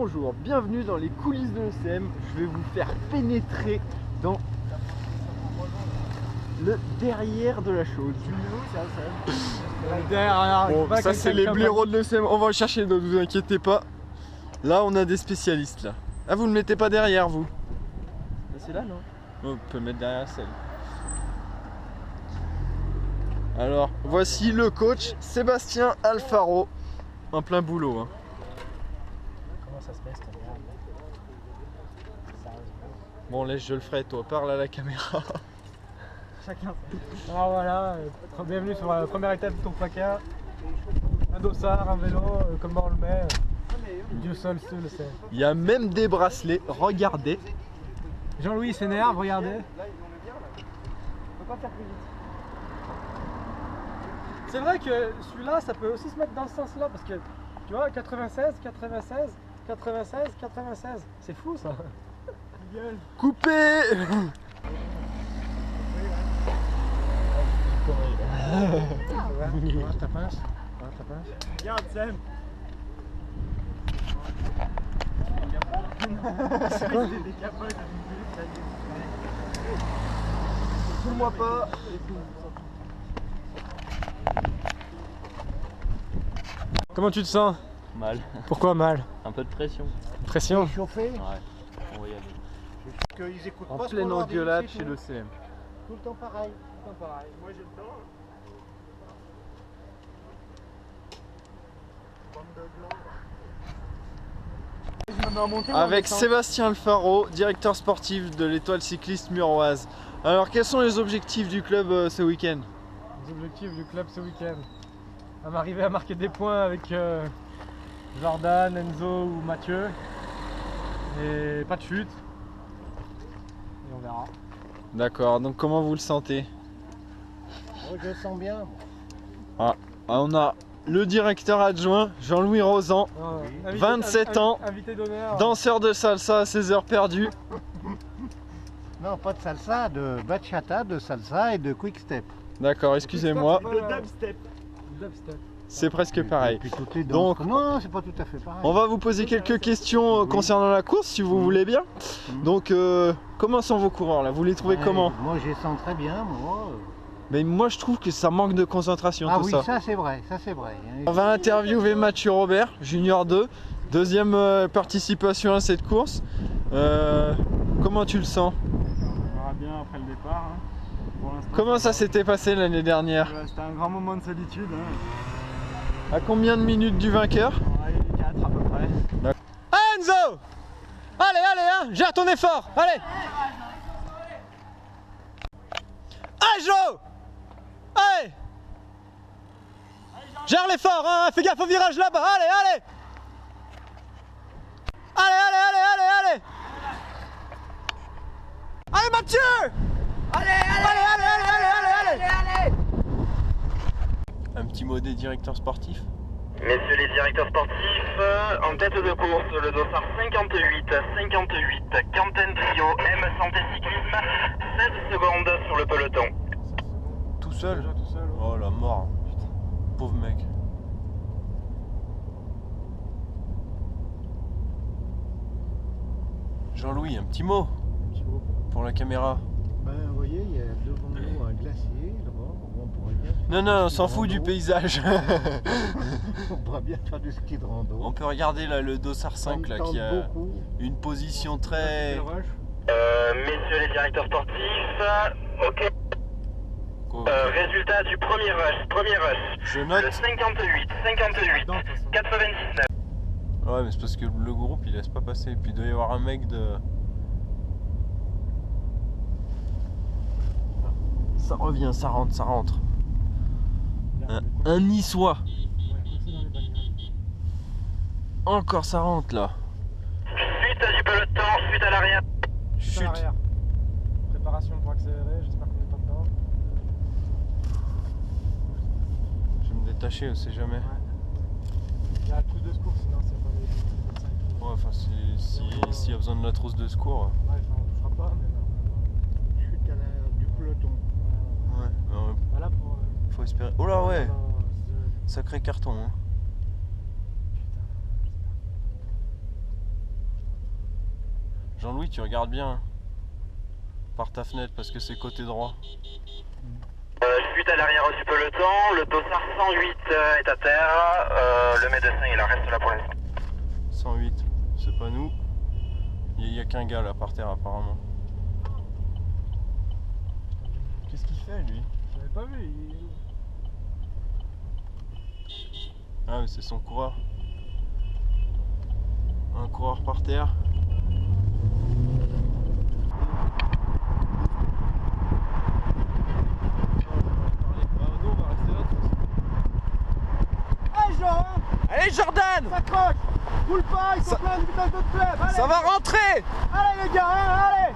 Bonjour, bienvenue dans les coulisses de l'ECM. Je vais vous faire pénétrer dans le derrière de la chose. Bon, ça c'est les blaireaux de l'ECM, on va le chercher, ne vous inquiétez pas. Là on a des spécialistes là. Ah, vous ne le mettez pas derrière vous? C'est là, non? On peut le mettre derrière celle. Alors voici le coach Sébastien Alfaro. En plein boulot hein. Comment ça se passe cette merde? Bon laisse, je le ferai, toi parle à la caméra. Chacun. Alors voilà, bienvenue sur la première étape de ton placard. Un dossard, un vélo, comment on le met, Dieu seul le sait. Il y a même des bracelets, regardez. Jean-Louis s'énerve, regardez. C'est vrai que celui-là, ça peut aussi se mettre dans ce sens-là, parce que tu vois, 96, 96, 96, 96, c'est fou ça. Coupé. Comment ta pince? Regarde Sam. C'est quoi? Fous-moi pas. Comment tu te sens? Mal. Pourquoi mal? Un peu de pression. Pression? Chauffé. Ouais, on va y aller. Qu'ils écoutent En pas ce pleine qu'on leur dit, engueulade c'est chez tout. l'ECM. Tout le temps pareil. Moi j'ai le temps. Avec Sébastien Alfaro, directeur sportif de l'Étoile cycliste muroise. Alors quels sont les objectifs du club ce week-end? Les objectifs du club ce week-end. On va arriver à marquer des points avec Jordan, Enzo ou Mathieu. Et pas de chute. Et on verra. D'accord, donc comment vous le sentez? Moi je le sens bien. On a le directeur adjoint, Jean-Louis Rosan, 27 ans, Invité d'honneur. danseur de salsa à 16 heures perdues. Non, pas de salsa, de bachata, de salsa et de quick step. D'accord, excusez-moi, De dubstep. Dubstep. c'est presque pareil. Et puis toutes les Donc, danses. Non, c'est pas tout à fait pareil. On va vous poser quelques questions concernant la course si vous voulez bien. Donc comment sont vos coureurs là? Vous les trouvez Ouais, comment? Moi je les sens très bien, moi. Mais moi je trouve que ça manque de concentration Ah tout oui, ça. ça c'est vrai, ça c'est vrai. On va interviewer Mathieu Robert, Junior 2, deuxième participation à cette course. Comment tu le sens? On verra bien après le départ. Hein. Pour l'instant, Comment ça s'était passé l'année dernière? C'était un grand moment de solitude. Hein. À combien de minutes du vainqueur? Ouais, 4 à peu près. Enzo! Allez, allez, hein, gère ton effort, allez! Allez, Jo! Allez! Gère l'effort, hein, fais gaffe au virage là-bas, allez, allez! Allez, allez, allez, allez, allez! Allez, Mathieu! Allez, allez, allez, allez, allez, allez, allez! Un petit mot des directeurs sportifs. Messieurs les directeurs sportifs, en tête de course, le dossard 58, Quentin Trio, M Santé Cyclisme, 16 secondes sur le peloton. Tout seul? Déjà tout seul. Oh la mort, putain, pauvre mec. Jean-Louis, un petit mot pour la caméra. Ben, vous voyez, il y a devant nous un glacier là-bas. On pourrait bien faire Non, non, on du s'en ski de fout du rando. paysage. On pourrait bien faire du ski de rando. On peut regarder là le dossard 5 là qui a beaucoup. une position très... Messieurs les directeurs sportifs, ok. Quoi Résultat du premier rush. Je Le note. 58, 99. Ouais, mais c'est parce que le groupe il laisse pas passer. Puis il doit y avoir un mec de... Ça revient, ça rentre, ça rentre. Un niçois. Encore ça rentre là. Suite du peloton, suite à l'arrière. Chut. Préparation pour accélérer, j'espère qu'on est pas dedans. Je vais me détacher, on sait jamais. Il y a plus de secours sinon c'est pas les 25. Ouais, enfin s'il y a besoin de la trousse de secours. Ouais, enfin, on touchera pas, mais non. Chute à du peloton. Ouais, Voilà pour. faut espérer. Oh là ouais, non, sacré carton. Hein. Jean-Louis, tu regardes bien hein, par ta fenêtre parce que c'est côté droit. Suite à l'arrière du peloton, le dossard 108 est à terre, le médecin il en reste là pour l'instant. 108, c'est pas nous. Il n'y a qu'un gars là par terre apparemment. Qu'est-ce qu'il fait lui? Je l'avais pas vu. Ah mais c'est son coureur. Un coureur par terre. Allez Jordan! S'accroche! Roule pas, ils sont plein de vitesse de club! Ça va rentrer! Allez les gars, allez!